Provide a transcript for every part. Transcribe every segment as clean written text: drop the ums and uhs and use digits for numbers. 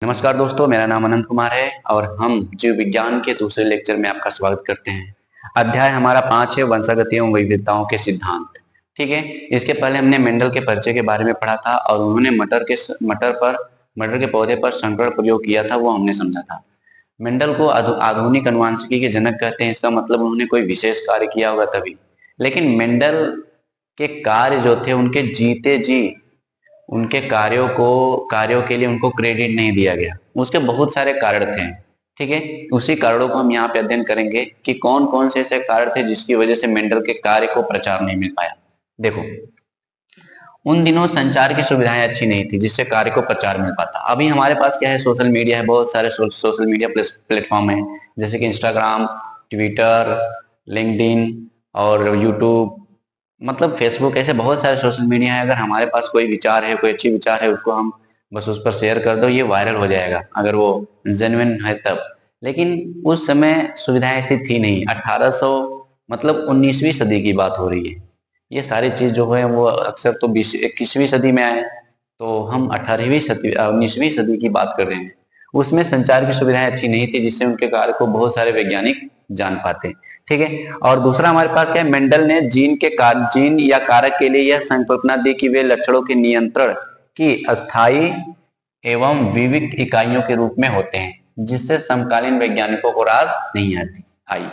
नमस्कार दोस्तों, मेरा नाम अनंत कुमार है और हम जीव विज्ञान के दूसरे लेक्चर में आपका स्वागत करते हैं। अध्याय हमारा 5 है, वंशागति एवं विविधताओं के सिद्धांत। ठीक है, इसके पहले हमने मेंडल के परिचय के बारे में पढ़ा था और उन्होंने मटर के पौधे पर संकरण प्रयोग किया था, वो हमने समझा था। मेंडल को आधुनिक अनुवांशिकी के जनक कहते हैं। इसका मतलब उन्होंने कोई विशेष कार्य किया होगा तभी। लेकिन मेंडल के कार्य जो थे, उनके जीते जी उनके कार्यों के लिए उनको क्रेडिट नहीं दिया गया। उसके बहुत सारे कारण थे। ठीक है, उसी कारणों को हम यहाँ पे अध्ययन करेंगे कि कौन कौन से ऐसे कारण थे जिसकी वजह से मेंडल के कार्य को प्रचार नहीं मिल पाया। देखो, उन दिनों संचार की सुविधाएं अच्छी नहीं थी जिससे कार्य को प्रचार मिल पाता। अभी हमारे पास क्या है, सोशल मीडिया है, बहुत सारे सोशल मीडिया प्लेटफॉर्म है, जैसे कि इंस्टाग्राम, ट्विटर, लिंक्डइन और यूट्यूब, मतलब फेसबुक, ऐसे बहुत सारे सोशल मीडिया है। अगर हमारे पास कोई विचार है, कोई अच्छी विचार है, उसको हम बस उस पर शेयर कर दो, ये वायरल हो जाएगा अगर वो जेन्युइन है तब। लेकिन उस समय सुविधाएं ऐसी थी नहीं। 1800 मतलब 19वीं सदी की बात हो रही है। ये सारी चीज जो है वो अक्सर तो 21वीं सदी में आए, तो हम 18वीं सदी 19वीं सदी की बात कर रहे हैं। उसमें संचार की सुविधाएं अच्छी नहीं थी जिससे उनके कार्य को बहुत सारे वैज्ञानिक जान पाते। ठीक है, और दूसरा हमारे पास क्या है, मेंडल ने जीन या कारक के लिए यह संकल्पना दी कि वे लक्षणों के नियंत्रण की अस्थायी एवं विविध इकाइयों के रूप में होते हैं, जिससे समकालीन वैज्ञानिकों को रास नहीं आती आई।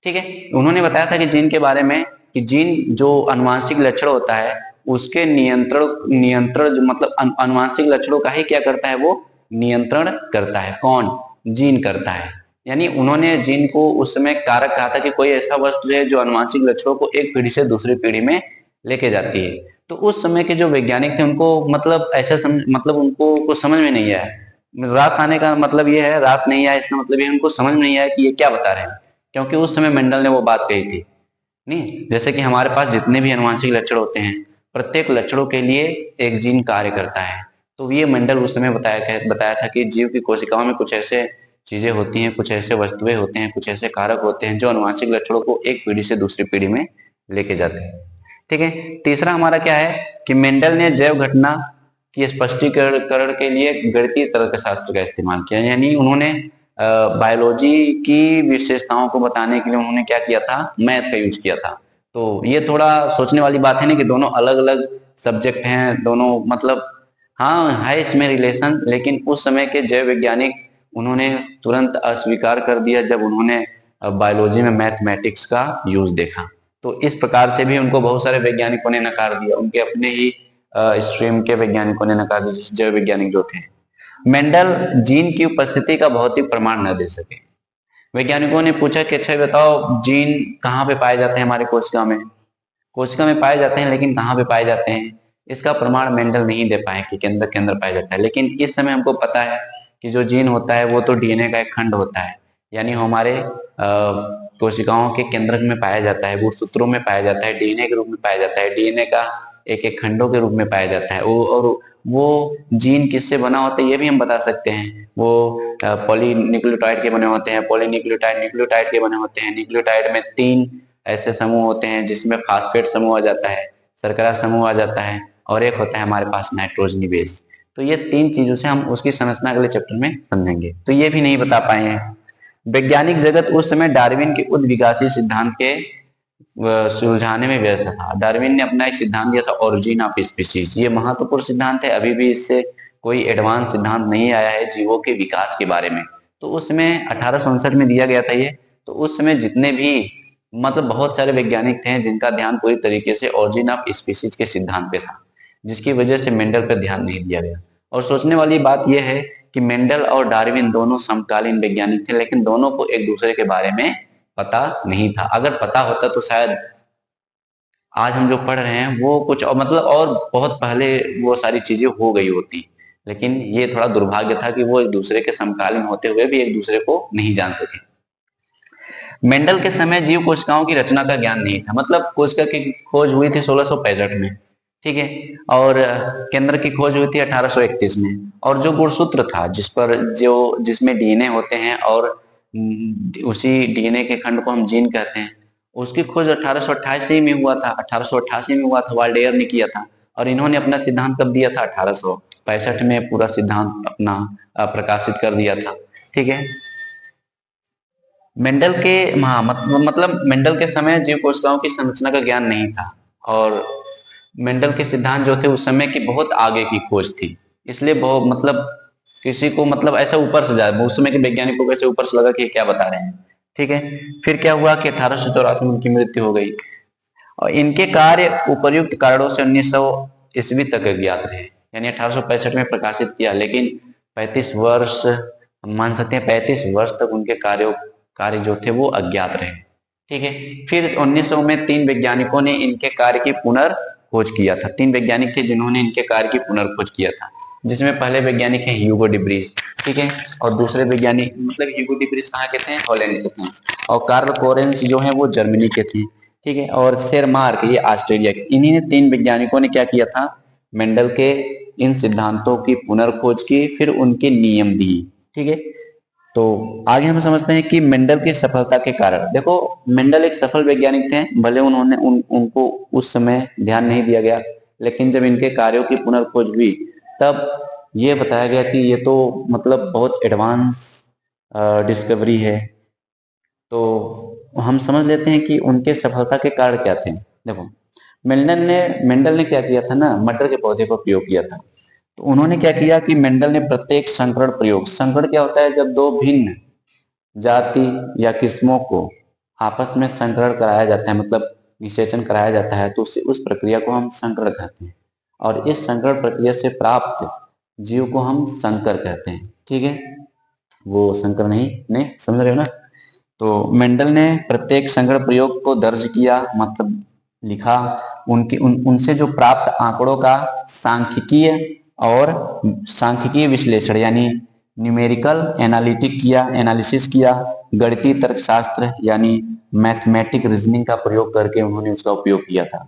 ठीक है, उन्होंने बताया था कि जीन के बारे में कि जीन जो अनुवांशिक लक्षण होता है उसके नियंत्रण नियंत्रण मतलब अनुवांशिक लक्षणों का ही क्या करता है, वो नियंत्रण करता है। कौन? जीन करता है। यानी उन्होंने जीन को उस समय कारक कहा था कि कोई ऐसा वस्तु है जो अनुवांशिक लक्षणों को एक पीढ़ी से दूसरी पीढ़ी में लेके जाती है। तो उस समय के जो वैज्ञानिक थे उनको मतलब ऐसे मतलब उनको कुछ समझ में नहीं आया। रास आने का मतलब ये है, रास नहीं आया इसका मतलब ये उनको समझ में नहीं आया कि ये क्या बता रहे हैं, क्योंकि उस समय मेंडल ने वो बात कही थी। नहीं, जैसे कि हमारे पास जितने भी अनुवांशिक लक्षण होते हैं, प्रत्येक लक्षणों के लिए एक जीन कार्य करता है। तो ये मेंडल उस समय बताया था कि जीव की कोशिकाओं में कुछ ऐसे चीजें होती हैं, कुछ ऐसे वस्तुएं होते हैं, कुछ ऐसे कारक होते हैं जो अनुवांशिक लक्षणों को एक पीढ़ी से दूसरी पीढ़ी में लेके जाते हैं। ठीक है, तीसरा हमारा क्या है कि मेंडल ने जैव घटना की स्पष्टीकरण के लिए गणितीय तर्कशास्त्र का इस्तेमाल किया। यानी उन्होंने बायोलॉजी की विशेषताओं को बताने के लिए उन्होंने क्या किया था, मैथ का यूज किया था। तो ये थोड़ा सोचने वाली बात है ना कि दोनों अलग अलग सब्जेक्ट हैं, दोनों मतलब हाँ है इसमें रिलेशन, लेकिन उस समय के जैव वैज्ञानिक उन्होंने तुरंत अस्वीकार कर दिया जब उन्होंने बायोलॉजी में मैथमेटिक्स का यूज देखा। तो इस प्रकार से भी उनको बहुत सारे वैज्ञानिकों ने नकार दिया, उनके अपने ही स्ट्रीम के वैज्ञानिकों ने नकार दिया, जैव वैज्ञानिक जो थे। मेंडल जीन की उपस्थिति का भौतिक प्रमाण न दे सके। वैज्ञानिकों ने पूछा कि अच्छा बताओ, जीन कहाँ पे पाए जाते हैं हमारे कोशिका में? कोशिका में पाए जाते हैं, लेकिन कहाँ पे पाए जाते हैं इसका प्रमाण मेंडल नहीं दे पाए कि केंद्र के अंदर पाया जाता है। लेकिन इस समय हमको पता है कि जो जीन होता है वो तो डीएनए का एक खंड होता है, यानी हमारे कोशिकाओं के केंद्र में पाया जाता है, गुणसूत्रों में पाया जाता है, डीएनए के रूप में पाया जाता है, डीएनए का एक एक खंडों के रूप में पाया जाता है। और वो जीन किससे बना होता है ये भी हम बता सकते हैं। वो पॉलीन्यूक्लियोटाइड के बने होते हैं, पॉलीन्यूक्लियोटाइड न्यूक्लियोटाइड के बने होते हैं। न्यूक्लियोटाइड में 3 ऐसे समूह होते हैं जिसमें फास्फेट समूह आ जाता है, शर्करा समूह आ जाता है, और एक होता है हमारे पास नाइट्रोजनी बेस। तो ये 3 चीजों से हम उसकी संरचना अगले चैप्टर में समझेंगे। तो ये भी नहीं बता पाए हैं। वैज्ञानिक जगत उस समय डार्विन के उद्विकासी सिद्धांत के सुलझाने में व्यस्त था। डार्विन ने अपना एक सिद्धांत दिया था, ओरिजिन ऑफ स्पीशीज। ये महत्वपूर्ण सिद्धांत है, अभी भी इससे कोई एडवांस सिद्धांत नहीं आया है जीवों के विकास के बारे में। तो उस समय 1869 में दिया गया था ये। तो उस समय जितने भी मतलब बहुत सारे वैज्ञानिक थे जिनका ध्यान पूरी तरीके से ओरिजिन ऑफ स्पीशीज के सिद्धांत पे था, जिसकी वजह से मेंडल पर ध्यान नहीं दिया गया। और सोचने वाली बात यह है कि मेंडल और डार्विन दोनों समकालीन वैज्ञानिक थे, लेकिन दोनों को एक दूसरे के बारे में पता नहीं था। अगर पता होता तो शायद आज हम जो पढ़ रहे हैं वो कुछ और मतलब और बहुत पहले वो सारी चीजें हो गई होती। लेकिन ये थोड़ा दुर्भाग्य था कि वो एक दूसरे के समकालीन होते हुए भी एक दूसरे को नहीं जान सके। मेंडल के समय जीव कोशिकाओं की रचना का ज्ञान नहीं था। मतलब कोशिका की खोज हुई थी 1665 में, ठीक है, और केंद्र की खोज हुई थी 1831 में। और जो गुणसूत्र था जिसमें डीएनए होते हैं और उसी डीएनए के खंड को हम जीन कहते हैं, उसकी खोज 1888 में हुआ था। 1888 में हुआ था, वाल्डेयर ने किया था। और इन्होंने अपना सिद्धांत कब दिया था? 1865 में पूरा सिद्धांत अपना प्रकाशित कर दिया था। ठीक है, मेंडल के हाँ मतलब मेंडल के समय जीव कोशिकाओं की संरचना का ज्ञान नहीं था, और मेंडल के सिद्धांत जो थे उस समय की बहुत आगे की खोज थी, इसलिए बहुत मतलब किसी को मतलब ऐसा ऊपर से जाए, उस समय के वैज्ञानिकों को ऐसे ऊपर से लगा कि क्या बता रहे हैं। ठीक है, फिर क्या हुआ कि 1884 में उनकी मृत्यु हो गई, और इनके कार्य उपर्युक्त कारणों से 1900 ईस्वी तक ज्ञात रहे, यानी 1865 में प्रकाशित किया, लेकिन 35 वर्ष मान सकते हैं, 35 वर्ष तक उनके कार्य जो थे वो अज्ञात रहे। ठीक है, फिर 1900 में 3 वैज्ञानिकों ने इनके कार्य की पुनर्खोज किया था। 3 वैज्ञानिक थे जिन्होंने इनके कार्य की पुनर्खोज किया था, जिसमें पहले वैज्ञानिक है ह्यूगो डिब्रीज। ठीक है, और दूसरे वैज्ञानिक मतलब ह्यूगो डिब्रीज कहाँ के थे, हॉलैंड के थे, और कार्ल कोरेंस जो है वो जर्मनी के थे। ठीक है, और शेरमार्क ये ऑस्ट्रेलिया के। इन्हीं ने 3 वैज्ञानिकों ने क्या किया था, मेंडल के इन सिद्धांतों की पुनर्खोज की, फिर उनके नियम दिए। ठीक है, तो आगे हम समझते हैं कि मेंडल की सफलता के कारण। देखो, मेंडल एक सफल वैज्ञानिक थे, भले उन्होंने उनको उस समय ध्यान नहीं दिया गया, लेकिन जब इनके कार्यों की पुनर्खोज हुई तब ये बताया गया कि ये तो मतलब बहुत एडवांस डिस्कवरी है। तो हम समझ लेते हैं कि उनके सफलता के कारण क्या थे। देखो, मेंडल ने क्या किया था ना, मटर के पौधे का प्रयोग किया था। तो उन्होंने क्या किया कि मेंडल ने प्रत्येक संकरण प्रयोग, संकरण क्या होता है, जब दो भिन्न जाति या किस्मों को आपस में संकरण कराया जाता है, मतलब निषेचन कराया जाता है, तो उस प्रक्रिया को हम संकरण कहते हैं, और इस संकरण प्रक्रिया से प्राप्त जीव को हम संकर कहते हैं। ठीक है, वो संकर नहीं समझ रहे हो ना। तो मेंडल ने प्रत्येक संकरण प्रयोग को दर्ज किया, मतलब लिखा, उनसे जो प्राप्त आंकड़ों का सांख्यिकीय विश्लेषण यानी न्यूमेरिकल एनालिसिस किया, गणितीय तर्कशास्त्र यानी मैथमेटिक रीजनिंग का प्रयोग करके उन्होंने उसका उपयोग किया था।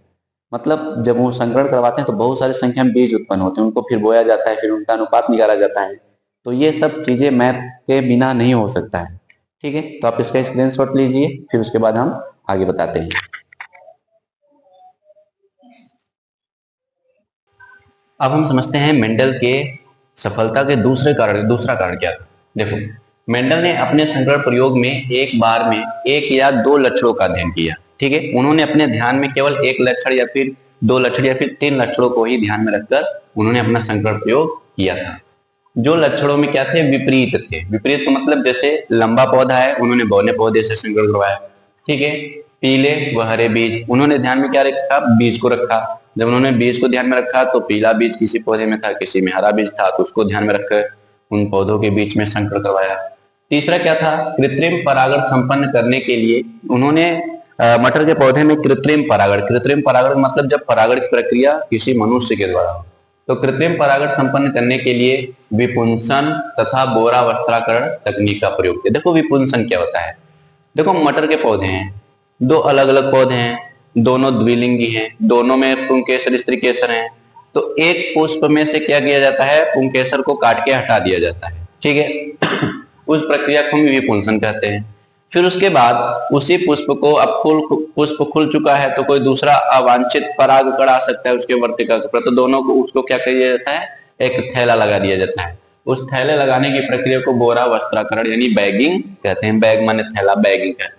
मतलब जब वो संकरण करवाते हैं तो बहुत सारी संख्या में बीज उत्पन्न होते हैं, उनको फिर बोया जाता है, फिर उनका अनुपात निकाला जाता है। तो ये सब चीजें मैथ के बिना नहीं हो सकता है। ठीक है, तो आप इसका स्क्रीनशॉट लीजिए, फिर उसके बाद हम आगे बताते हैं। अब हम समझते हैं मेंडल के सफलता के दूसरा कारण क्या था। देखो, मेंडल ने अपने संकरण प्रयोग में एक बार में 1 या 2 लक्षणों का अध्ययन किया। ठीक है, उन्होंने अपने ध्यान में केवल 1 लक्षण या फिर 2 लक्षण या फिर 3 लक्षणों को ही ध्यान में रखकर उन्होंने अपना संकरण प्रयोग किया था। जो लक्षणों में क्या थे, विपरीत थे। विपरीत का मतलब जैसे लंबा पौधा है, उन्होंने बौने पौधे से संकरण करवाया। ठीक है, पीले व हरे बीज, उन्होंने ध्यान में क्या रखा, बीज को रखा। जब उन्होंने बीज को ध्यान में रखा तो पीला बीज किसी पौधे में था, किसी में हरा बीज था, तो उसको ध्यान में रखकर उन पौधों के बीच में संकरण करवाया। तीसरा क्या था, कृत्रिम परागण संपन्न करने के लिए उन्होंने मटर के पौधे में कृत्रिम परागण मतलब जब परागण की प्रक्रिया किसी मनुष्य के द्वारा, तो कृत्रिम परागण संपन्न करने के लिए विपुंसन तथा बोरा वस्त्राकरण तकनीक का प्रयोग किया। देखो, विपुंसन क्या होता है। देखो, मटर के पौधे हैं, 2 अलग अलग पौधे हैं, दोनों द्विलिंगी हैं, दोनों में पुंकेसर स्त्री केसर हैं। तो एक पुष्प में से क्या किया जाता है, पुंकेसर को काट के हटा दिया जाता है। ठीक है, उस प्रक्रिया को हम विपुंसन कहते हैं। फिर उसके बाद उसी पुष्प को, अब पुष्प खुल चुका है तो कोई दूसरा अवांछित परागकण आ सकता है उसके वर्तिका पर, तो दोनों को उसको क्या किया जाता है, एक थैला लगा दिया जाता है। उस थैले लगाने की प्रक्रिया को बोरा वस्त्राकरण यानी बैगिंग कहते हैं। बैग माने थैला, बैगिंग कहते हैं।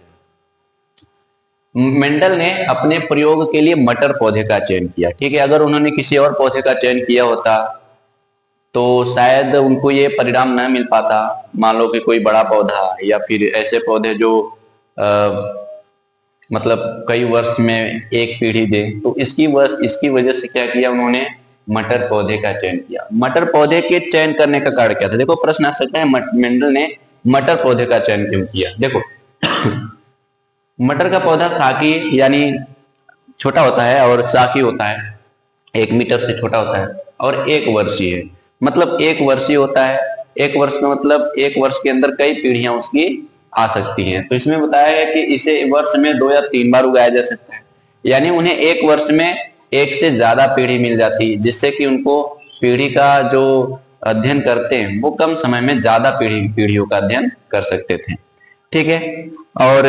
मेंडल ने अपने प्रयोग के लिए मटर पौधे का चयन किया। ठीक है, अगर उन्होंने किसी और पौधे का चयन किया होता तो शायद उनको ये परिणाम न मिल पाता। मान लो कि कोई बड़ा पौधा या फिर ऐसे पौधे जो मतलब कई वर्ष में एक पीढ़ी दे, तो इसकी वजह से क्या किया उन्होंने, मटर पौधे का चयन किया। मटर पौधे के चयन करने का कारण क्या था। देखो, प्रश्न आ सकता है मेंडल ने मटर पौधे का चयन क्यों किया। देखो, मटर का पौधा साकी यानी छोटा होता है, और साकी होता है 1 मीटर से छोटा होता है, और 1 वर्षीय है, मतलब 1 वर्षीय होता है। 1 वर्ष का मतलब 1 वर्ष के अंदर कई पीढ़ियां उसकी आ सकती हैं। तो इसमें बताया है कि इसे वर्ष में 2 या 3 बार उगाया जा सकता है, यानी उन्हें 1 वर्ष में 1 से ज्यादा पीढ़ी मिल जाती, जिससे कि उनको पीढ़ी का जो अध्ययन करते हैं वो कम समय में ज्यादा पीढ़ियों का अध्ययन कर सकते थे। ठीक है, और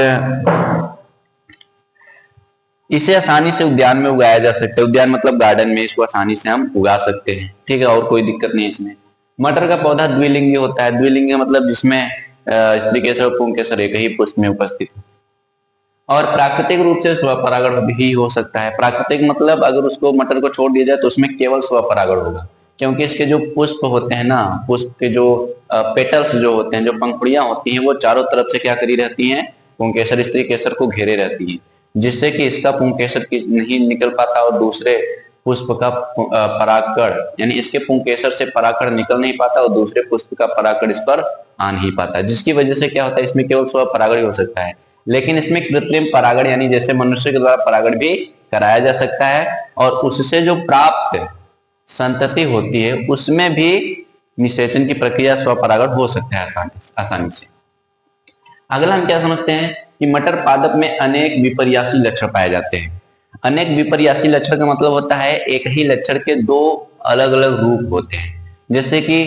इसे आसानी से उद्यान में उगाया जा सकता है। उद्यान मतलब गार्डन में इसको आसानी से हम उगा सकते हैं, ठीक है, और कोई दिक्कत नहीं इसमें। मटर का पौधा द्विलिंगी होता है। द्विलिंगी मतलब जिसमें स्त्री केसर और पुंकेसर एक ही पुष्प में उपस्थित हो। और प्राकृतिक रूप से स्वपरागण भी हो सकता है। प्राकृतिक मतलब अगर उसको मटर को छोड़ दिया जाए तो उसमें केवल स्वपरागण होगा, क्योंकि इसके जो पुष्प होते हैं ना, पुष्प के जो पेटल्स जो होते हैं, जो पंखुड़ियां होती हैं, वो चारों तरफ से क्या करी रहती हैं, पुंकेसर स्त्री केसर को घेरे रहती हैं, जिससे कि इसका पुंकेसर नहीं निकल पाता और दूसरे पुष्प का परागकण, यानी इसके पुंकेसर से परागकण निकल नहीं पाता और दूसरे पुष्प का परागकण इस पर आ नहीं पाता, जिसकी वजह से क्या होता है, इसमें केवल स्वपरागण ही हो सकता है। लेकिन इसमें कृत्रिम परागण यानी जैसे मनुष्य के द्वारा परागण भी कराया जा सकता है, और उससे जो प्राप्त संतति होती है उसमें भी निषेचन की प्रक्रिया स्वपरागण हो सकता है आसानी से। अगला हम क्या समझते हैं कि मटर पादप में अनेक विपर्यासी लक्षण पाए जाते हैं। अनेक विपर्यासी लक्षण का मतलब होता है एक ही लक्षण के दो अलग अलग रूप होते हैं। जैसे कि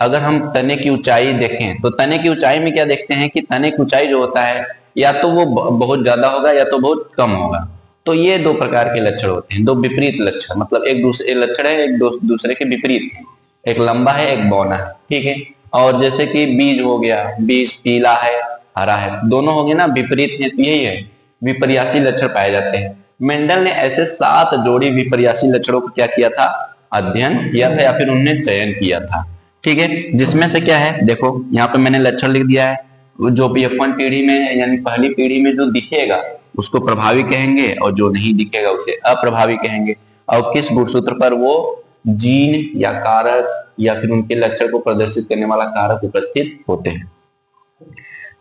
अगर हम तने की ऊंचाई देखें तो तने की ऊंचाई में क्या देखते हैं कि तने की ऊंचाई जो होता है या तो वो बहुत ज्यादा होगा या तो बहुत कम होगा। तो ये दो प्रकार के लक्षण होते हैं, दो विपरीत लक्षण, मतलब एक दूसरे लक्षण है, एक दूसरे के विपरीत है, एक लंबा है एक बौना है, ठीक है। और जैसे कि बीज हो गया, बीज पीला है हरा है, दोनों हो गए ना विपरीत है, तो यही है विपर्यासी लक्षण पाए जाते हैं। मेंडल ने ऐसे 7 जोड़ी विपर्यासी लक्षणों को क्या किया था, अध्ययन किया था या फिर उन्होंने चयन किया था, ठीक है। जिसमें से क्या है, देखो यहाँ पे मैंने लक्षण लिख दिया है। जो F1 पीढ़ी में यानी पहली पीढ़ी में जो दिखेगा उसको प्रभावी कहेंगे और जो नहीं दिखेगा उसे अप्रभावी कहेंगे। और किस गुणसूत्र पर वो जीन या कारक या फिर उनके लक्षण को प्रदर्शित करने वाला कारक उपस्थित होते हैं।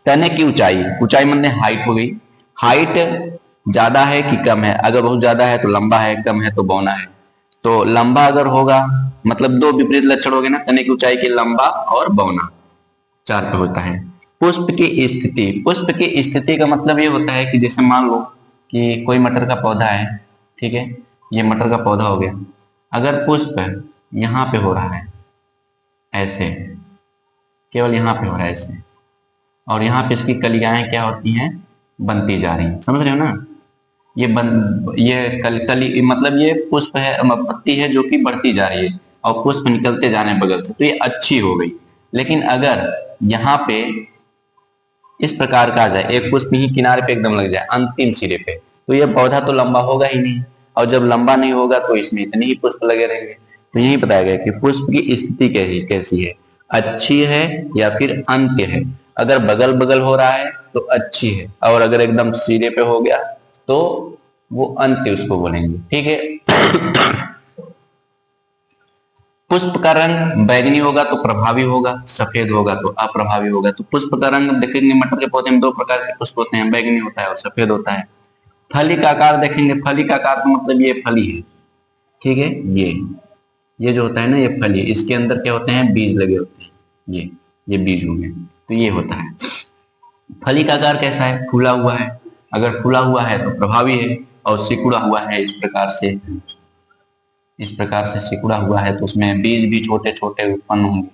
तने की ऊंचाई, ऊंचाई मतलब हाइट हो गई। हाइट ज्यादा है कि कम है, अगर बहुत ज्यादा है तो लंबा है, कम है तो बौना है। तो लंबा अगर होगा मतलब दो विपरीत लक्षण हो गए ना, तने की ऊंचाई के लंबा और बौना 4 पे होता है। पुष्प की स्थिति, पुष्प की स्थिति का मतलब ये होता है कि जैसे मान लो कि कोई मटर का पौधा है, ठीक है, ये मटर का पौधा हो गया, अगर पुष्प यहाँ पे हो रहा है ऐसे, केवल यहाँ पे हो रहा है ऐसे, और यहाँ पे इसकी कलियाएं क्या होती हैं, बनती जा रही हैं, समझ रहे हो ना। ये कली मतलब ये पुष्प है, पत्ती है जो कि बढ़ती जा रही है और पुष्प निकलते जाने बगल से, तो ये अच्छी हो गई। लेकिन अगर यहाँ पे इस प्रकार का आ जाए, एक पुष्प ही किनारे पे एकदम लग जाए अंतिम सिरे पे, तो ये पौधा तो लंबा होगा ही नहीं, और जब लंबा नहीं होगा तो इसमें इतने ही पुष्प लगे रहेंगे। तो यही बताया गया कि पुष्प की स्थिति कैसी है, अच्छी है या फिर अंत्य है। अगर बगल बगल हो रहा है तो अच्छी है, और अगर एकदम सिरे पे हो गया तो वो अंत्य उसको बोलेंगे, ठीक है। पुष्प का रंग बैंगनी होगा तो प्रभावी होगा, सफेद होगा तो अप्रभावी होगा। तो पुष्प का रंग देखेंगे, मटर के पौधे में 2 प्रकार के पुष्प होते हैं, बैंगनी होता है और सफेद होता है। फली का आकार देखेंगे, फली का आकार तो मतलब ये फली है, ठीक है, ये जो होता है ना ये फली, इसके अंदर क्या होते हैं, बीज लगे होते हैं, ये बीज हो गए, तो ये होता है। फली का आकार कैसा है, फूला हुआ है, अगर फूला हुआ है तो प्रभावी है, और सिकुड़ा हुआ है इस प्रकार से सिकुड़ा हुआ है तो उसमें बीज भी छोटे छोटे उत्पन्न होंगे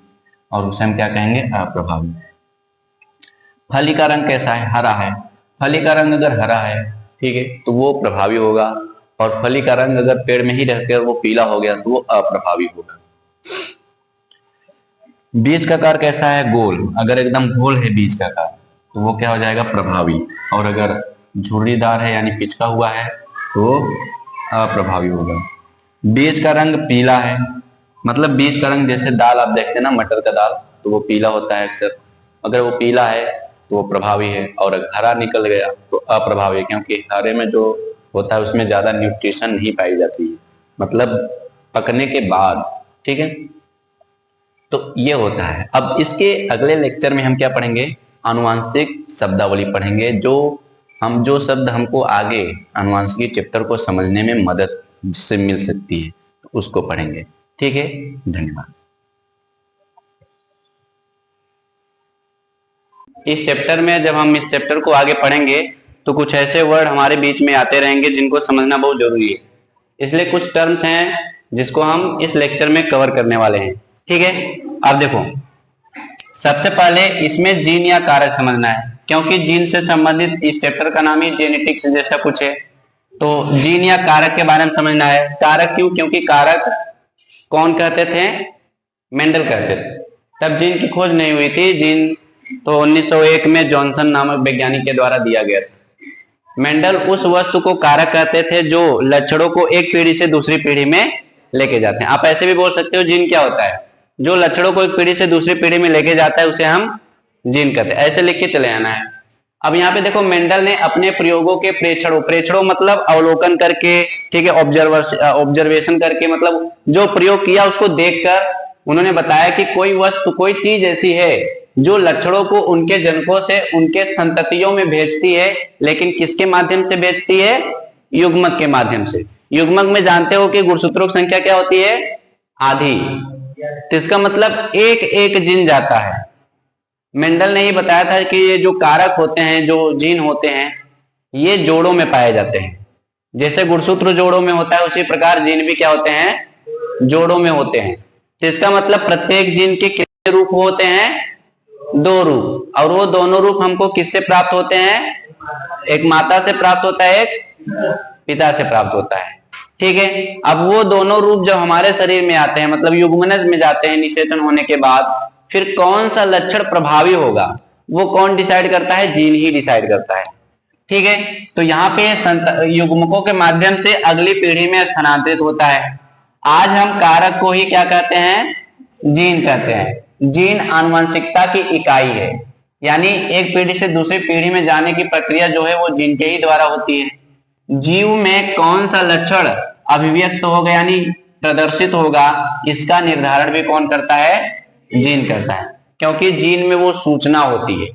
और उसे हम क्या कहेंगे, अप्रभावी। फली का रंग कैसा है, हरा है, फली का रंग अगर हरा है, ठीक है, तो वो प्रभावी होगा, और फली का रंग अगर पेड़ में ही रहकर वो पीला हो गया तो वो अप्रभावी होगा। बीज का आकार कैसा है, गोल, अगर एकदम गोल है बीज का आकार तो वो क्या हो जाएगा, प्रभावी, और अगर झुर्रीदार है यानी पिचका हुआ है तो अप्रभावी होगा। बीज का रंग पीला है, मतलब बीज का रंग जैसे दाल आप देखते हैं ना, मटर का दाल, तो वो पीला होता है अक्सर, अगर वो पीला है तो वो प्रभावी है, और अगर हरा निकल गया तो अप्रभावी है, क्योंकि हरे में जो होता है उसमें ज्यादा न्यूट्रिशन नहीं पाई जाती है, मतलब पकने के बाद, ठीक है। तो ये होता है। अब इसके अगले लेक्चर में हम क्या पढ़ेंगे, आनुवांशिक शब्दावली पढ़ेंगे, जो शब्द हमको आगे आनुवांशिकी चैप्टर को समझने में मदद जिससे मिल सकती है, तो उसको पढ़ेंगे, ठीक है। धन्यवाद। इस चैप्टर में जब हम इस चैप्टर को आगे पढ़ेंगे तो कुछ ऐसे वर्ड हमारे बीच में आते रहेंगे जिनको समझना बहुत जरूरी है, इसलिए कुछ टर्म्स हैं जिसको हम इस लेक्चर में कवर करने वाले हैं, ठीक है। अब देखो, सबसे पहले इसमें जीन या कारक समझना है, क्योंकि जीन से संबंधित इस चैप्टर का नाम ही जेनेटिक्स जैसा कुछ है, तो जीन या कारक के बारे में समझना है। कारक क्यों? क्योंकि कारक कौन कहते थे? मेंडल कहते थे। तब जीन की खोज नहीं हुई थी। जीन तो 1901 में जॉनसन नामक वैज्ञानिक के द्वारा दिया गया था। मेंडल उस वस्तु को कारक कहते थे जो लक्षणों को एक पीढ़ी से दूसरी पीढ़ी में लेके जाते हैं। आप ऐसे भी बोल सकते हो जीन क्या होता है? जो लक्षणों को एक पीढ़ी से दूसरी पीढ़ी में लेके जाता है उसे हम जीन कहते हैं। ऐसे लिख के चले आना है। अब यहाँ पे देखो, मेंडल ने अपने प्रयोगों के प्रेक्षणों मतलब अवलोकन करके, ठीक है, ऑब्जर्वेशन करके, मतलब जो प्रयोग किया उसको देखकर उन्होंने बताया कि कोई वस्तु, कोई चीज ऐसी है जो लक्षणों को उनके जनकों से, उनके संततियों में भेजती है, लेकिन किसके माध्यम से भेजती है? युग्मक के माध्यम से। युग्मक में जानते हो कि गुणसूत्रों की संख्या क्या होती है? आधी। तो इसका मतलब एक एक जीन जाता है। मेंडल ने ही बताया था कि ये जो कारक होते हैं, जो जीन होते हैं, ये जोड़ों में पाए जाते हैं। जैसे गुणसूत्र जोड़ों में होता है, उसी प्रकार जीन भी क्या होते हैं? जोड़ों में होते हैं। तो इसका मतलब प्रत्येक जीन के कितने रूप होते हैं? 2 रूप। और वो दोनों रूप हमको किससे प्राप्त होते हैं? एक माता से प्राप्त होता है, एक पिता से प्राप्त होता है। ठीक है। अब वो दोनों रूप जब हमारे शरीर में आते हैं, मतलब युग्मनज में जाते हैं निषेचन होने के बाद, फिर कौन सा लक्षण प्रभावी होगा वो कौन डिसाइड करता है? जीन ही डिसाइड करता है। ठीक है। तो यहाँ पे युग्मकों के माध्यम से अगली पीढ़ी में स्थानांतरित होता है। आज हम कारक को ही क्या कहते हैं? जीन कहते हैं। जीन आनुवंशिकता की इकाई है, यानी एक पीढ़ी से दूसरी पीढ़ी में जाने की प्रक्रिया जो है वो जीन के ही द्वारा होती है। जीव में कौन सा लक्षण अभिव्यक्त होगा, यानी प्रदर्शित होगा, इसका निर्धारण भी कौन करता है? जीन करता है। क्योंकि जीन में वो सूचना होती है।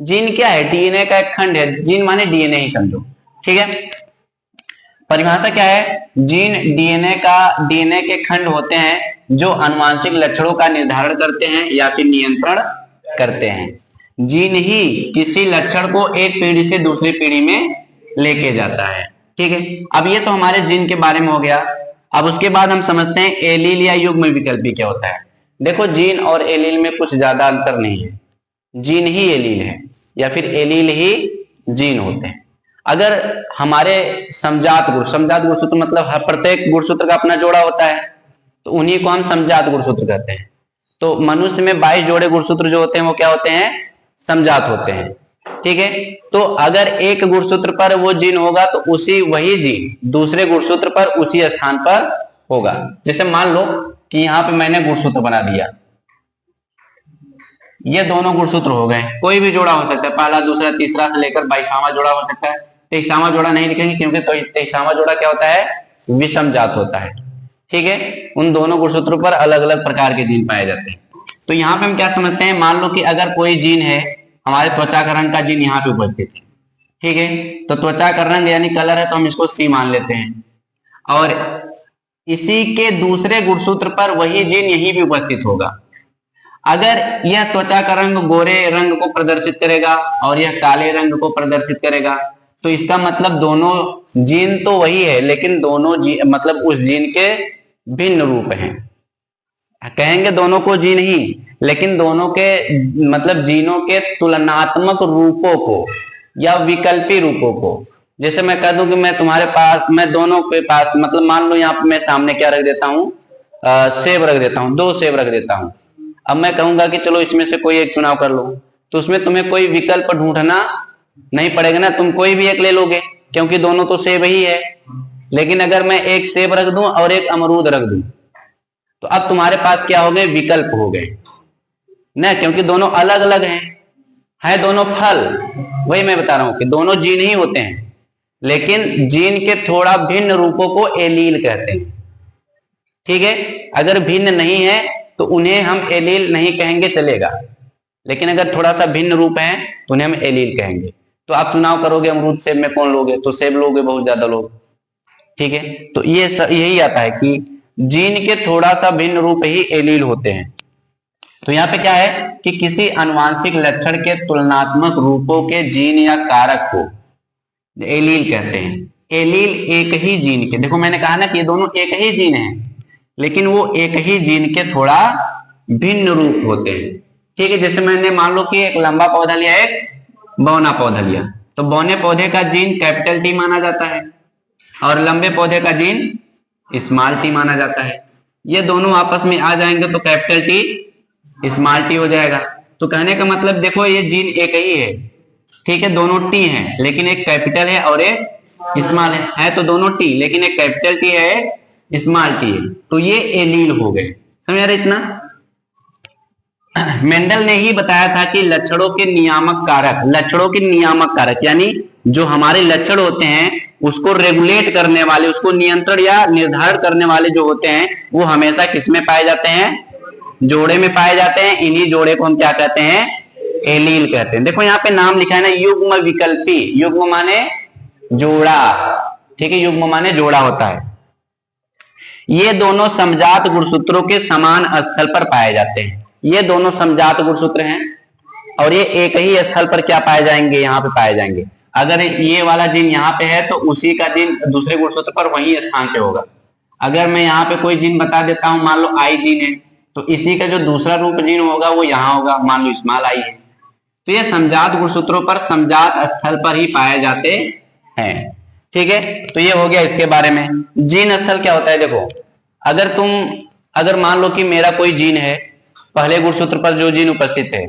जीन क्या है? डीएनए का एक खंड है। जीन माने डीएनए ही समझो। ठीक है। परिभाषा क्या है? जीन डीएनए के खंड होते हैं जो आनुवांशिक लक्षणों का निर्धारण करते हैं या फिर नियंत्रण करते हैं। जीन ही किसी लक्षण को एक पीढ़ी से दूसरी पीढ़ी में लेके जाता है। ठीक है। अब ये तो हमारे जीन के बारे में हो गया। अब उसके बाद हम समझते हैं एलील या युग्म विकल्पी क्या होता है। देखो, जीन और एलील में कुछ ज्यादा अंतर नहीं है। जीन ही एलील है या फिर एलील ही जीन होते हैं। अगर हमारे समजात गुणसूत्र मतलब हर प्रत्येक गुणसूत्र का अपना जोड़ा होता है, तो उन्हीं को हम समजात गुणसूत्र कहते हैं। तो मनुष्य में 22 जोड़े गुणसूत्र जो होते हैं वो क्या होते हैं? समजात होते हैं। ठीक है। तो अगर एक गुणसूत्र पर वो जीन होगा तो वही जीन दूसरे गुणसूत्र पर उसी स्थान पर होगा। जैसे मान लो कि यहाँ पे मैंने गुणसूत्र बना दिया, ये दोनों गुणसूत्र हो गए। कोई भी जोड़ा हो सकता है, पहला, दूसरा, तीसरा से लेकर 22वां जोड़ा हो सकता है। 23वां जोड़ा नहीं लिखेंगे क्योंकि 23वां जोड़ा क्या होता है? विषमजात होता है। ठीक है। उन दोनों गुणसूत्रों पर अलग अलग प्रकार के जीन पाए जाते हैं। तो यहाँ पे हम क्या समझते हैं? मान लो कि अगर कोई जीन है, हमारे त्वचा का रंग का जीन यहाँ पे उपस्थित है। ठीक है। तो त्वचा का रंग यानी कलर है, तो हम इसको सी मान लेते हैं। और इसी के दूसरे गुणसूत्र पर वही जीन यही भी उपस्थित होगा। अगर यह त्वचा का रंग गोरे रंग को प्रदर्शित करेगा और यह काले रंग को प्रदर्शित करेगा, तो इसका मतलब दोनों जीन तो वही है, लेकिन दोनों मतलब उस जीन के भिन्न रूप हैं। कहेंगे दोनों को जीन ही, लेकिन दोनों के मतलब जीनों के तुलनात्मक रूपों को या विकल्पी रूपों को। जैसे मैं कह दूं कि मैं तुम्हारे पास, मैं दोनों के पास, मतलब मान लो यहाँ पे मैं सामने क्या रख देता हूँ? सेब रख देता हूँ, 2 सेब रख देता हूँ। अब मैं कहूंगा कि चलो इसमें से कोई एक चुनाव कर लो, तो उसमें तुम्हें कोई विकल्प ढूंढना नहीं पड़ेगा ना, तुम कोई भी एक ले लोगे क्योंकि दोनों तो सेब ही है। लेकिन अगर मैं एक सेब रख दूं और एक अमरूद रख दूं, तो अब तुम्हारे पास क्या हो गए? विकल्प हो गए ना, क्योंकि दोनों अलग अलग हैं, दोनों फल। वही मैं बता रहा हूं कि दोनों जीन ही होते हैं, लेकिन जीन के थोड़ा भिन्न रूपों को एलील कहते हैं। ठीक है। अगर भिन्न नहीं है तो उन्हें हम एलील नहीं कहेंगे, चलेगा। लेकिन अगर थोड़ा सा भिन्न रूप है तो उन्हें हम एलील कहेंगे। तो आप चुनाव करोगे अमरूद सेब में कौन लोगे? तो सेब लोगे बहुत ज्यादा लोग। ठीक है। तो ये यही आता है कि जीन के थोड़ा सा भिन्न रूप ही एलील होते हैं। तो यहाँ पे क्या है कि किसी आनुवांशिक लक्षण के तुलनात्मक रूपों के जीन या कारक को एलील कहते हैं। एलील एक ही जीन के, देखो मैंने कहा ना कि ये दोनों एक ही जीन है, लेकिन वो एक ही जीन के थोड़ा भिन्न रूप होते हैं। ठीक है। जैसे मैंने मान लो कि एक लंबा पौधा लिया, एक बौना पौधा लिया, तो बौने पौधे का जीन कैपिटल टी माना जाता है और लंबे पौधे का जीन स्मॉल टी माना जाता है। ये दोनों आपस में आ जाएंगे तो कैपिटल टी स्मॉल टी हो जाएगा। तो कहने का मतलब देखो ये जीन एक ही है, ठीक है, दोनों टी हैं, लेकिन एक कैपिटल है और एक स्मॉल है तो दोनों टी, लेकिन एक कैपिटल टी है स्मॉल टी है, तो ये एलील हो गए। समझ आ रहा इतना? मेंडल ने ही बताया था कि लक्षणों के नियामक कारक यानी जो हमारे लक्षण होते हैं उसको रेगुलेट करने वाले, उसको नियंत्रण या निर्धारण करने वाले जो होते हैं वो हमेशा किसमें पाए जाते हैं? जोड़े में पाए जाते हैं। इन्हीं जोड़े को हम क्या कहते हैं? एलील कहते हैं। देखो यहाँ पे नाम लिखा है ना, युग्म विकल्पी। युग्म माने जोड़ा, ठीक है, युग्म माने जोड़ा होता है। ये दोनों समजात गुणसूत्रों के समान स्थल पर पाए जाते हैं। ये दोनों समजात गुणसूत्र हैं और ये एक ही स्थल पर क्या पाए जाएंगे? यहाँ पे पाए जाएंगे। अगर ये वाला जीन यहाँ पे है तो उसी का जीन दूसरे गुणसूत्र पर वही स्थान पे होगा। अगर मैं यहाँ पे कोई जीन बता देता हूं, मान लो आई जीन है, तो इसी का जो दूसरा रूप जीन होगा वो यहाँ होगा, मान लो स्मॉल आई है। तो ये समजात गुणसूत्रों पर समजात स्थल पर ही पाए जाते हैं, ठीक है। तो ये हो गया इसके बारे में। जीन स्थल क्या होता है? देखो, अगर मान लो कि मेरा कोई जीन है, पहले गुणसूत्र पर जो जीन उपस्थित है,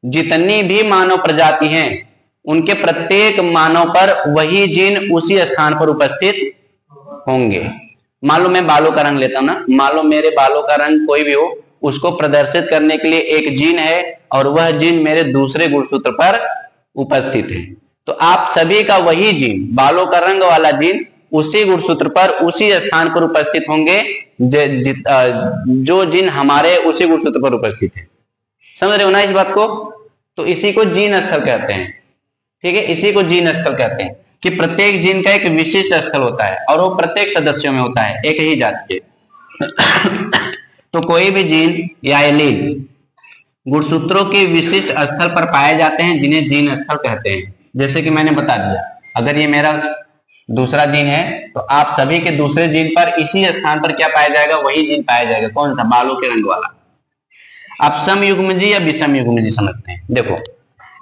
जितनी भी मानव प्रजाति हैं उनके प्रत्येक मानव पर वही जीन उसी स्थान पर उपस्थित होंगे। मान लो मैं बालों का रंग लेता हूं ना, मान लो मेरे बालों का रंग कोई भी हो, उसको प्रदर्शित करने के लिए एक जीन है और वह जीन मेरे दूसरे गुणसूत्र पर उपस्थित है। तो आप सभी का वही जीन, बालों का रंग वाला जीन, उसी गुणसूत्र पर उसी स्थान पर उपस्थित होंगे जो जीन हमारे उसी गुणसूत्र पर उपस्थित है। समझ रहे हो ना इस बात को? तो इसी को जीन स्थल कहते हैं, ठीक है, इसी को जीन स्थल कहते हैं कि प्रत्येक जीन का एक विशिष्ट स्थल होता है और वो प्रत्येक सदस्यों में होता है, एक ही जाति के। तो कोई भी जीन या एलील गुणसूत्रों के विशिष्ट स्थल पर पाए जाते हैं जिन्हें जीन स्थल कहते हैं। जैसे कि मैंने बता दिया, अगर ये मेरा दूसरा जीन है तो आप सभी के दूसरे जीन पर इसी स्थान पर क्या पाया जाएगा? वही जीन पाया जाएगा। कौन सा? बालों के रंग वाला। आप समयुग्मजी या विषम युग्मजी समझते हैं? देखो,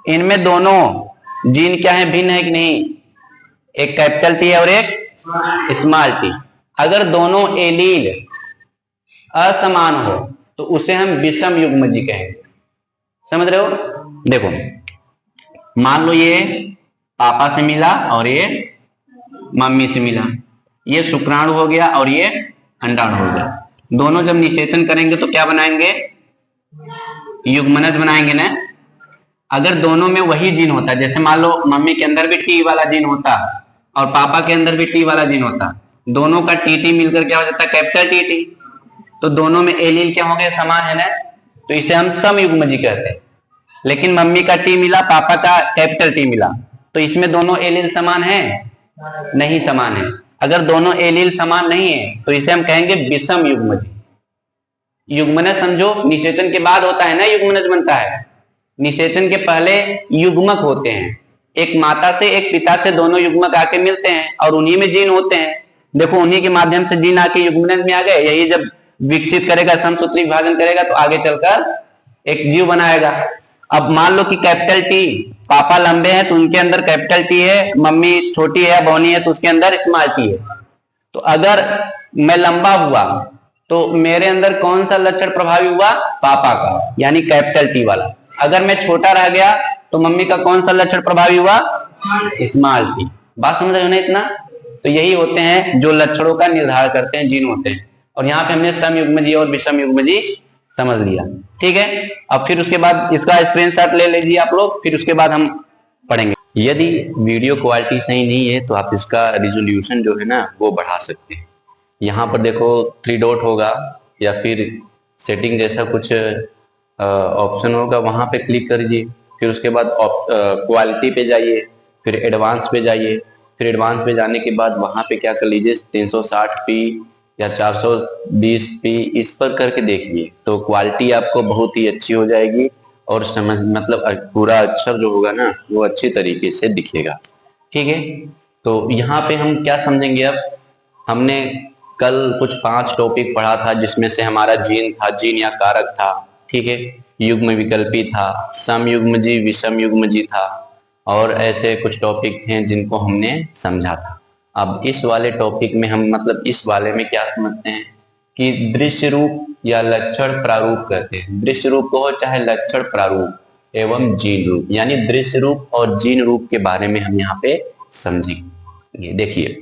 इनमें दोनों जीन क्या है? भिन्न है कि नहीं? एक कैपिटल टी और एक स्मॉल टी। अगर दोनों एलील असमान हो तो उसे हम विषम युग्मजी कहेंगे। समझ रहे हो? देखो, मान लो ये पापा से मिला और ये मम्मी से मिला, ये शुक्राणु हो गया और ये अंडाणु हो गया। दोनों जब निषेचन करेंगे तो क्या बनाएंगे? युग्मनज बनाएंगे ना। अगर दोनों में वही जीन होता, जैसे मान लो मम्मी के अंदर भी टी वाला जीन होता और पापा के अंदर भी टी वाला जीन होता, दोनों का टी मिलकर क्या हो जाता? Capital T. तो दोनों में एलील क्या हो गए? समान है ना, तो इसे हम समयुग्मजी कहते हैं। लेकिन मम्मी का टी मिला, पापा का कैपिटल टी मिला, तो इसमें दोनों एलील समान है? नहीं समान है। अगर दोनों एलील समान नहीं है तो इसे हम कहेंगे विषम युग्मज। युग्मनज समझो, निषेचन के बाद होता है ना युग्मनज बनता है, निषेचन के पहले युग्मक होते हैं। एक माता से एक पिता से दोनों युग्मक आके मिलते हैं और उन्हीं में जीन होते हैं। देखो, उन्हीं के माध्यम से जीन आके युग्मनज में आ गए। यही जब विकसित करेगा, समसूत्री विभाजन करेगा तो आगे चलकर एक जीव बनाएगा। अब मान लो कि कैपिटल टी, पापा लंबे हैं तो उनके अंदर कैपिटल टी है, मम्मी छोटी है, बौनी है तो उसके अंदर स्मॉल टी है। तो अगर मैं लंबा हुआ तो मेरे अंदर कौन सा लक्षण प्रभावी हुआ? पापा का, यानी कैपिटल टी वाला। अगर मैं छोटा रह गया तो मम्मी का कौन सा लक्षण प्रभावी हुआ? Small T. बात समझ रहे हो ना इतना? तो यही होते हैं जो लक्षणों का निर्धारण करते हैं, जीन होते हैं। और यहाँ पे हमने समयुग्मजी और विषम युग्मजी समझ लिया, ठीक है। अब फिर उसके बाद इसका स्क्रीनशॉट ले लीजिए आप लोग, फिर उसके बाद हम पढ़ेंगे। यदि वीडियो क्वालिटी सही नहीं है तो आप इसका रिजोल्यूशन जो है ना वो बढ़ा सकते हैं। यहाँ पर देखो 3 डॉट होगा या फिर सेटिंग जैसा कुछ ऑप्शन होगा, वहां पे क्लिक करिए। फिर उसके बाद क्वालिटी पे जाइए, फिर एडवांस पे जाइए। फिर एडवांस पे जाने के बाद वहां पे क्या कर लीजिए, 360p या 420p इस पर करके देखिए, तो क्वालिटी आपको बहुत ही अच्छी हो जाएगी और समझ मतलब पूरा अक्षर जो होगा ना वो अच्छी तरीके से दिखेगा, ठीक है। तो यहाँ पे हम क्या समझेंगे? अब हमने कल कुछ 5 टॉपिक पढ़ा था जिसमें से हमारा जीन था, जीन या कारक था, ठीक है, युग्म विकल्पी था, समयुग्मजी, विषम युग्मजी था और ऐसे कुछ टॉपिक थे जिनको हमने समझा था। अब इस वाले टॉपिक में हम मतलब इस वाले में क्या समझते हैं कि दृश्य रूप या लक्षण प्रारूप कहते हैं। दृश्य रूप को हो चाहे लक्षण प्रारूप एवं जीन रूप, यानी दृश्य रूप और जीन रूप के बारे में हम यहाँ पे समझेंगे। देखिए,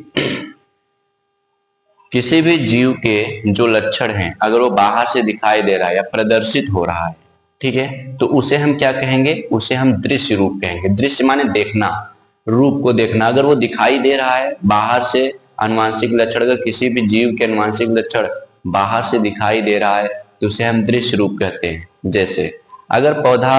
किसी भी जीव के जो लक्षण हैं अगर वो बाहर से दिखाई दे रहा है या प्रदर्शित हो रहा है, ठीक है, तो उसे हम क्या कहेंगे, उसे हम दृश्य रूप कहेंगे। दृश्य माने देखना, रूप को देखना। अगर वो दिखाई दे रहा है बाहर से, अनुवांशिक लक्षण, अगर किसी भी जीव के अनुवांशिक लक्षण बाहर से दिखाई दे रहा है तो उसे हम दृश्य रूप कहते हैं। जैसे अगर पौधा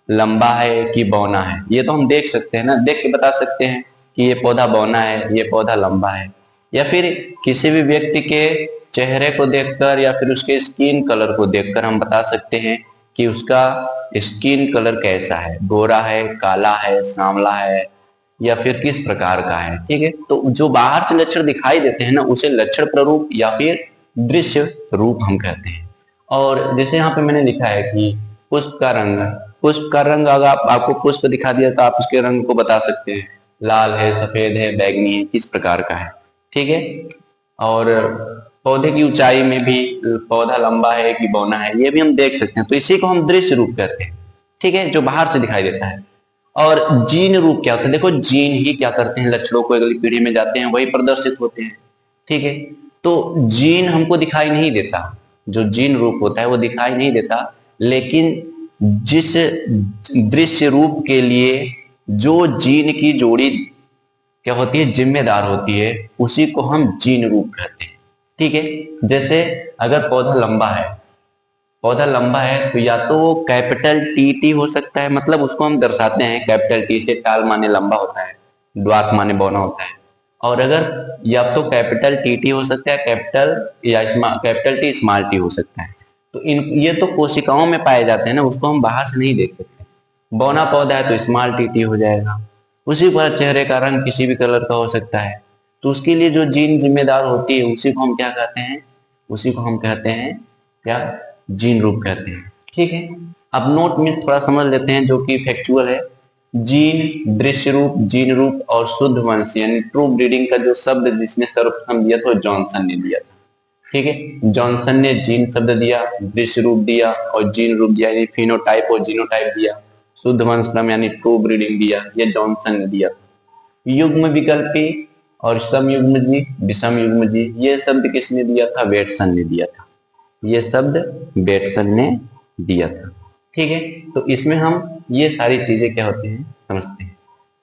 लंबा है कि बौना है, ये तो हम देख सकते हैं ना, देख के बता सकते हैं कि ये पौधा बौना है, ये पौधा लंबा है। या फिर किसी भी व्यक्ति के चेहरे को देखकर या फिर उसके स्किन कलर को देखकर हम बता सकते हैं कि उसका स्किन कलर कैसा है, गोरा है, काला है, सांवला है या फिर किस प्रकार का है। ठीक है, तो जो बाहर से लक्षण दिखाई देते हैं ना उसे लक्षण प्ररूप या फिर दृश्य रूप हम कहते हैं। और जैसे यहाँ पे मैंने लिखा है कि पुष्प का रंग, पुष्प का रंग अगर आपको पुष्प दिखा दिया तो आप उसके रंग को बता सकते हैं, लाल है, सफेद है, बैगनी है, किस प्रकार का है। ठीक है, और पौधे की ऊंचाई में भी पौधा लंबा है कि बौना है ये भी हम देख सकते हैं, तो इसी को हम दृश्य रूप कहते हैं। ठीक है, जो बाहर से दिखाई देता है। और जीन रूप क्या होता है, देखो जीन ही क्या करते हैं, लक्षणों को अगली पीढ़ी में जाते हैं वही प्रदर्शित होते हैं। ठीक है, तो जीन हमको दिखाई नहीं देता, जो जीन रूप होता है वो दिखाई नहीं देता, लेकिन जिस दृश्य रूप के लिए जो जीन की जोड़ी क्या होती है, जिम्मेदार होती है, उसी को हम जीन रूप कहते हैं। ठीक है, जैसे अगर पौधा लंबा है, पौधा लंबा है तो या तो वो कैपिटल टी टी हो सकता है, मतलब उसको हम दर्शाते हैं कैपिटल टी से, टाल माने लंबा होता है, ड्वार्फ माने बौना होता है। और अगर या तो कैपिटल टी टी हो सकता है, कैपिटल या कैपिटल टी स्मॉल टी हो सकता है। तो इन ये तो कोशिकाओं में पाए जाते हैं ना, उसको हम बाहर से नहीं देख सकते। बौना पौधा है तो स्मॉल टी टी हो जाएगा। उसी पर चेहरे का रंग किसी भी कलर का हो सकता है, तो उसके लिए जो जीन जिम्मेदार होती है उसी को हम क्या कहते हैं, उसी को हम कहते हैं क्या, जीन रूप कहते हैं। ठीक है, अब नोट में थोड़ा समझ लेते हैं जो कि फैक्चुअल है। जीन, दृश्य रूप, जीन रूप और शुद्ध वंश यानी ट्रू ब्रीडिंग का जो शब्द जिसने सर्वप्रथम दिया था जॉनसन ने दिया था। ठीक है, जॉनसन ने जीन शब्द दिया, दृश्य रूप दिया और जीन रूप दिया, यानी फिनोटाइप और जीनोटाइप दिया, शुद्ध वंश क्रम यानी ट्रू ब्रीडिंग दिया, ये जॉनसन ने दिया। युग्म विकल्पी और समयुग्मजी, विषम युग्मजी, ये शब्द किसने दिया था, वेटसन ने दिया था। ये शब्द वेटसन ने दिया था। ठीक है, तो इसमें हम ये सारी चीजें क्या होती हैं समझते हैं।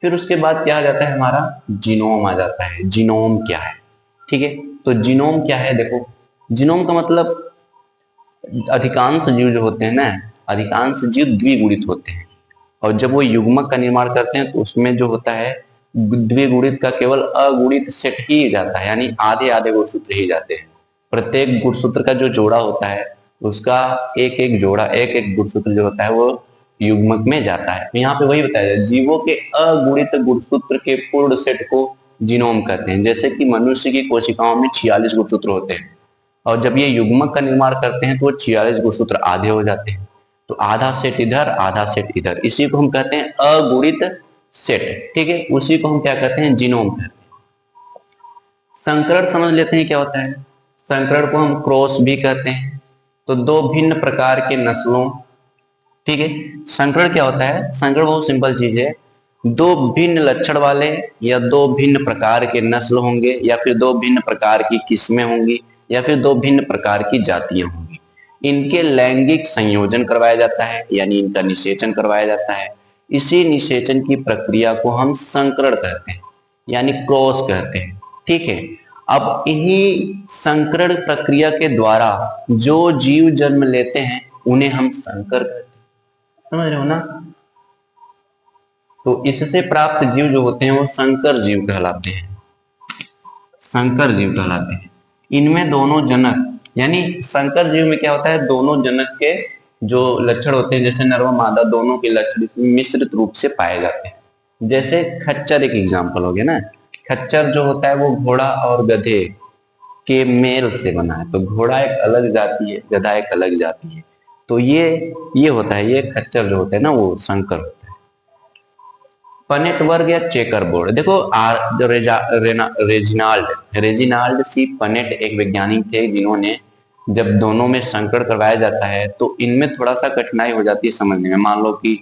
फिर उसके बाद क्या आ जाता है, हमारा जीनोम आ जाता है। जीनोम क्या है, ठीक है, तो जीनोम क्या है, देखो जीनोम का मतलब अधिकांश जीव जो होते हैं ना, अधिकांश जीव द्विगुणित होते हैं, और जब वो युग्मक का निर्माण करते हैं तो उसमें जो होता है द्विगुणित का केवल अगुणित सेट ही जाता है, यानी आधे आधे गुणसूत्र ही जाते हैं। प्रत्येक गुणसूत्र का जो जोड़ा होता है उसका एक एक जोड़ा, एक एक गुणसूत्र जो होता है वो युग्मक में जाता है। तो यहाँ पे वही बताया जाए, जीवों के अगुणित गुणसूत्र के पूर्ण सेट को जीनोम कहते हैं। जैसे कि मनुष्य की कोशिकाओं में 46 गुणसूत्र होते हैं, और जब ये युग्मक का निर्माण करते हैं तो वो 46 गुणसूत्र आधे हो जाते हैं, तो आधा सेट इधर आधा सेट इधर, इसी को हम कहते हैं अगुणित सेट। ठीक है, उसी को हम क्या कहते हैं, जीनोम कहते हैं। संकरण समझ लेते हैं क्या होता है। संकरण को हम क्रॉस भी कहते हैं, तो दो भिन्न प्रकार के नस्लों, ठीक है, संकरण क्या होता है, संकरण बहुत सिंपल चीज है, दो भिन्न लक्षण वाले या दो भिन्न प्रकार के नस्ल होंगे या फिर दो भिन्न प्रकार की किस्में होंगी या फिर दो भिन्न प्रकार की जातियां होंगी, इनके लैंगिक संयोजन करवाया जाता है, यानी इनका निषेचन करवाया जाता है। इसी निषेचन की प्रक्रिया को हम संकरण कहते हैं, यानी क्रॉस कहते हैं। ठीक है, अब इन्हीं संकरण प्रक्रिया के द्वारा जो जीव जन्म लेते हैं उन्हें हम संकर कहते हैं। समझ रहे हो ना, तो इससे प्राप्त जीव जो होते हैं वो संकर जीव कहलाते हैं, संकर जीव कहलाते हैं। इनमें दोनों जनक, यानी संकर जीव में क्या होता है, दोनों जनक के जो लक्षण होते हैं जैसे नर व मादा दोनों के लक्षण मिश्रित रूप से पाए जाते हैं। जैसे खच्चर एक एग्जाम्पल हो गया ना, खच्चर जो होता है वो घोड़ा और गधे के मेल से बना है, तो घोड़ा एक अलग जाति है, गधा एक अलग जाति है, तो ये होता है, ये खच्चर जो होता है ना वो संकर होता है। पनेट वर्ग या चेकर बोर्ड। देखो रेजिनाल्ड सी पनेट एक वैज्ञानिक थे जिन्होंने, जब दोनों में संकरण करवाया जाता है तो इनमें थोड़ा सा कठिनाई हो जाती है समझने में। मान लो कि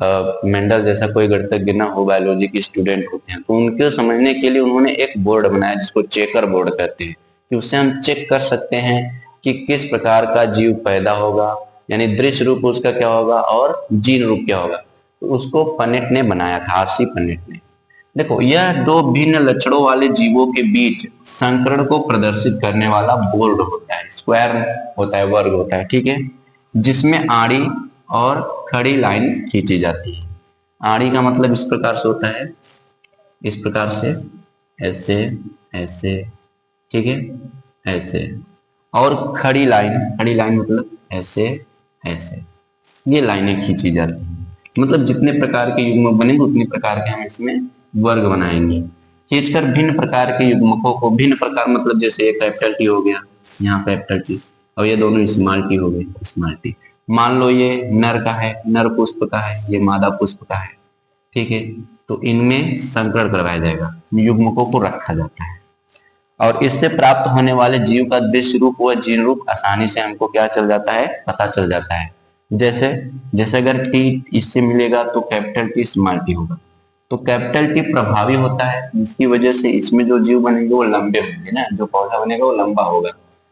मेंडल जैसा कोई गणितज्ञ ना हो, बायोलॉजी के स्टूडेंट होते हैं, तो उनको समझने के लिए उन्होंने एक बोर्ड बनाया जिसको चेकर बोर्ड कहते हैं, कि उससे हम चेक कर सकते हैं कि किस प्रकार का जीव पैदा होगा, यानी दृश्य रूप उसका क्या होगा और जीन रूप क्या होगा। तो उसको पनेट ने बनाया था, आरसी पनेट ने। देखो, यह दो भिन्न लक्षणों वाले जीवों के बीच संकरण को प्रदर्शित करने वाला बोर्ड होता है, स्क्वायर होता है, वर्ग होता है, ठीक है, जिसमें आड़ी और खड़ी लाइन खींची जाती है। आड़ी का मतलब इस प्रकार से होता है, इस प्रकार से, ऐसे ऐसे, ठीक है, ऐसे, और खड़ी लाइन मतलब ऐसे ऐसे, ये लाइनें खींची जाती हैं। मतलब जितने प्रकार के युग्मक बनेंगे उतने प्रकार के हम इसमें वर्ग बनाएंगे। खींचकर भिन्न प्रकार के युग्मकों को, भिन्न प्रकार मतलब जैसे कैपिटल टी हो गया, यहाँ कैपिटल टी, और ये दोनों स्मॉल टी हो गए, स्मॉल टी। मान लो ये नर का है, नर पुष्प का है, ये मादा पुष्प का है, ठीक है, तो इनमें संकरण करवाया जाएगा, युग्मकों को रखा जाता है, और इससे प्राप्त होने वाले जीव का दृश्य रूप व जीन रूप आसानी से हमको क्या चल जाता है, पता चल जाता है। जैसे जैसे अगर टी इससे मिलेगा तो कैपिटल टी स्मॉल टी होगा, तो कैपिटल टी प्रभावी होता है, जिसकी वजह से इसमें जो जीव बनेंगे वो लंबे होंगे ना, जो पौधा बनेगा वो लंबा होगा,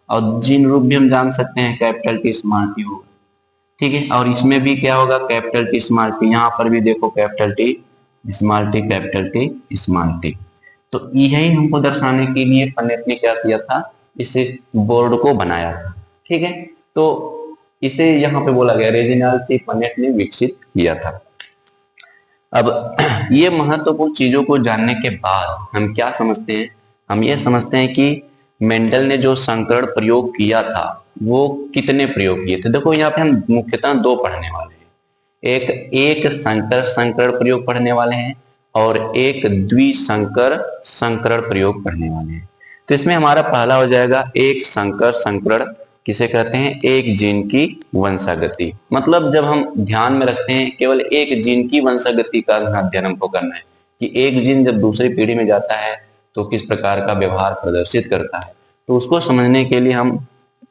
और जीन रूप भी हम जान सकते हैं कैपिटल टी स्मॉल टी होगा, ठीक है। और इसमें भी क्या होगा, कैपिटल टी स्मॉल टी, यहाँ पर भी देखो capital T small T, capital T small T. तो यही हमको दर्शाने के लिए पनेट ने क्या किया था, इस बोर्ड को बनाया था, ठीक है। तो इसे यहाँ पे बोला गया रेजिनाल्ड सी पनेट ने विकसित किया था। अब ये महत्वपूर्ण चीजों को जानने के बाद हम क्या समझते हैं, हम ये समझते हैं कि मेंडल ने जो संकरण प्रयोग किया था वो कितने प्रयोग किए थे। देखो यहाँ पे हम मुख्यतः दो पढ़ने वाले हैं, एक संकर संकरण प्रयोग पढ़ने वाले हैं और एक द्विसंकर संकरण प्रयोग पढ़ने वाले हैं। तो इसमें हमारा पहला हो जाएगा एक संकर संकरण, किसे कहते हैं, एक जीन की वंशागति। मतलब जब हम ध्यान में रखते हैं केवल एक जीन की वंशागति का अध्ययन हमको करना है, कि एक जीन जब दूसरी पीढ़ी में जाता है तो किस प्रकार का व्यवहार प्रदर्शित करता है, तो उसको समझने के लिए हम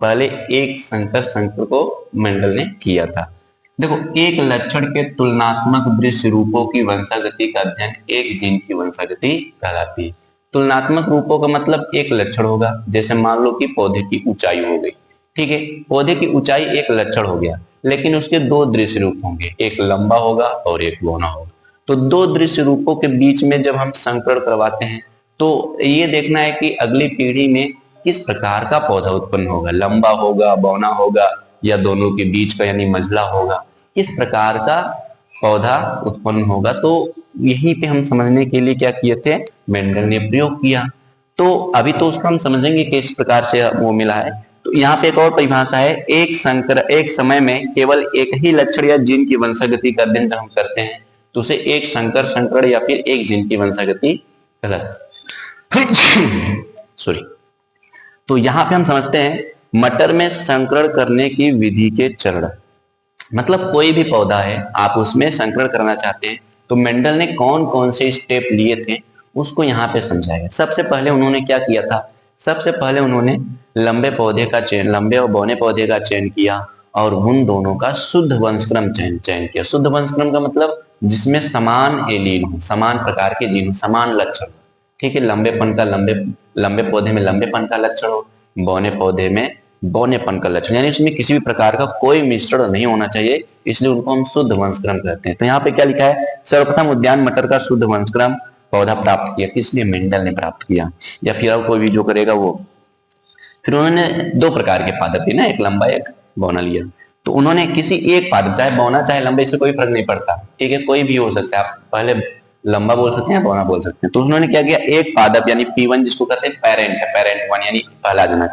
पहले एक संकर संकरण को मेंडल ने किया था। देखो, एक लक्षण के तुलनात्मक दृश्य रूपों की वंशागति का अध्ययन एक जीन की वंशागति कहलाती है। तुलनात्मक रूपों का मतलब एक लक्षण होगा, जैसे मान लो कि पौधे की ऊंचाई हो गई, ठीक है, पौधे की ऊंचाई एक लक्षण हो गया, लेकिन उसके दो दृश्य रूप होंगे, एक लंबा होगा और एक बौना होगा। तो दो दृश्य रूपों के बीच में जब हम संकरण करवाते हैं तो ये देखना है कि अगली पीढ़ी में किस प्रकार का पौधा उत्पन्न होगा, लंबा होगा, बौना होगा, या दोनों के बीच का यानी मझला होगा, किस प्रकार का पौधा उत्पन्न होगा। तो यहीं पे हम समझने के लिए क्या किए थे, मेंडल ने प्रयोग किया। तो अभी तो उसको हम समझेंगे कि इस प्रकार से वो मिला है। तो यहाँ पे एक और परिभाषा है, एक समय में केवल एक ही लक्षण या जीन की वंशागति का अध्ययन जब हम करते हैं तो उसे एक संकर संकरण या फिर एक जीन की वंशागति कहलाती सॉरी। तो यहाँ पे हम समझते हैं मटर में संकरण करने की विधि के चरण, मतलब कोई भी पौधा है आप उसमें संकरण करना चाहते हैं तो मेंडल ने कौन कौन से स्टेप लिए थे उसको यहाँ पे समझाएगा। सबसे पहले उन्होंने क्या किया था, सबसे पहले उन्होंने लंबे और बौने पौधे का चयन किया और उन दोनों का शुद्ध वंशक्रम चयन किया। शुद्ध वंशक्रम का मतलब जिसमें समान एलील हो, समान प्रकार के जीन हो, समान लक्षण, ठीक है, लंबे पौधे में लंबेपन का लक्षण हो, बौने पौधे में बौनेपन का लक्षण, यानी उसमें किसी भी प्रकार का कोई मिश्रण नहीं होना चाहिए, इसलिए उनको हम शुद्ध वंशक्रम कहते हैं। तो यहाँ पे क्या लिखा है, सर्वप्रथम उद्यान मटर का शुद्ध वंशक्रम पौधा प्राप्त किया, किसने, मेंडल ने प्राप्त किया, या फिर और कोई भी जो करेगा वो। फिर उन्होंने दो प्रकार के पादप लिए ना, एक लंबा एक बौना लिया। तो उन्होंने किसी एक पादप, चाहे बौना चाहे लंबे, इससे कोई फर्क नहीं पड़ता, ठीक है, कोई भी हो सकता है, आप पहले लंबा बोल सकते हैं, बौना बोल सकते हैं। तो उन्होंने क्या किया, एक पादप यानी P1 जिसको कहते हैं पेरेंट वन यानी पहला जनक,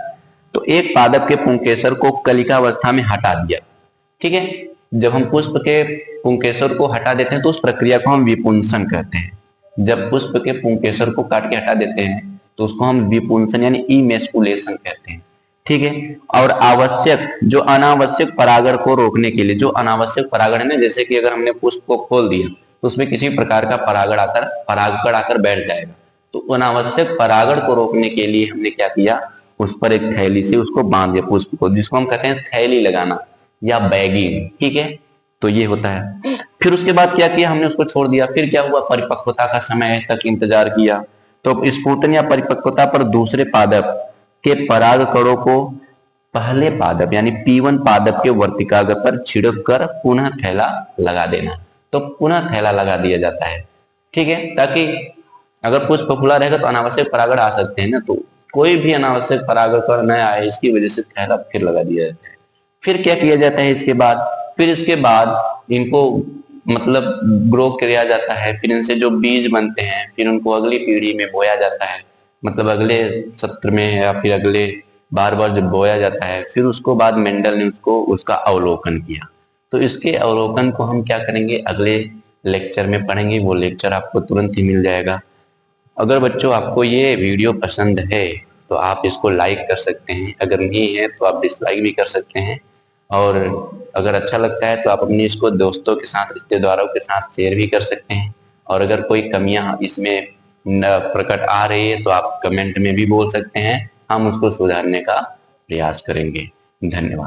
तो एक पादप के पुंकेसर को कलिकावस्था में हटा दिया, ठीक है। जब हम पुष्प के पुंकेसर को हटा देते हैं तो उस प्रक्रिया को हम विपुंसन कहते हैं। जब पुष्प के पुंकेसर को काट के हटा देते हैं तो उसको हम विपुंसन यानी इमेस्कुलेशन कहते हैं, ठीक है। और आवश्यक जो अनावश्यक परागण को रोकने के लिए, जो अनावश्यक परागण है ना, जैसे कि अगर हमने पुष्प को खोल दिया तो उसमें किसी प्रकार का परागकण आकर बैठ जाएगा। तो अनावश्यक परागण को रोकने के लिए हमने क्या किया, उस पर एक थैली से उसको बांध दिया पुष्प को, जिसको हम कहते हैं थैली लगाना या बैगिंग। ठीक है, तो ये होता है। फिर उसके बाद क्या किया, हमने उसको छोड़ दिया। फिर क्या हुआ, परिपक्वता का समय तक इंतजार किया। तो स्फुटन या परिपक्वता पर दूसरे पादप के पराग कणों को पहले पादप यानी P1 पादप के वर्तिकाग्र पर छिड़क कर पुनः थैला लगा देना। तो पुनः थैला लगा दिया जाता है। ठीक है, ताकि अगर पुष्प खुला रहेगा तो अनावश्यक परागण आ सकते हैं ना, तो कोई भी अनावश्यक परागण न आए इसकी वजह से थैला फिर लगा दिया जाता है। फिर क्या किया जाता है इसके बाद, फिर इसके बाद इनको मतलब ग्रो किया जाता है। फिर इनसे जो बीज बनते हैं फिर उनको अगली पीढ़ी में बोया जाता है, मतलब अगले सत्र में या फिर अगले बार बार जब बोया जाता है। फिर उसको बाद मेंडल ने उसको उसका अवलोकन किया। तो इसके अवलोकन को हम क्या करेंगे, अगले लेक्चर में पढ़ेंगे। वो लेक्चर आपको तुरंत ही मिल जाएगा। अगर बच्चों आपको ये वीडियो पसंद है तो आप इसको लाइक कर सकते हैं, अगर नहीं है तो आप डिसलाइक भी कर सकते हैं। और अगर अच्छा लगता है तो आप अपनी इसको दोस्तों के साथ, रिश्तेदारों के साथ शेयर भी कर सकते हैं। और अगर कोई कमियां इसमें प्रकट आ रही है तो आप कमेंट में भी बोल सकते हैं, हम उसको सुधारने का प्रयास करेंगे। धन्यवाद।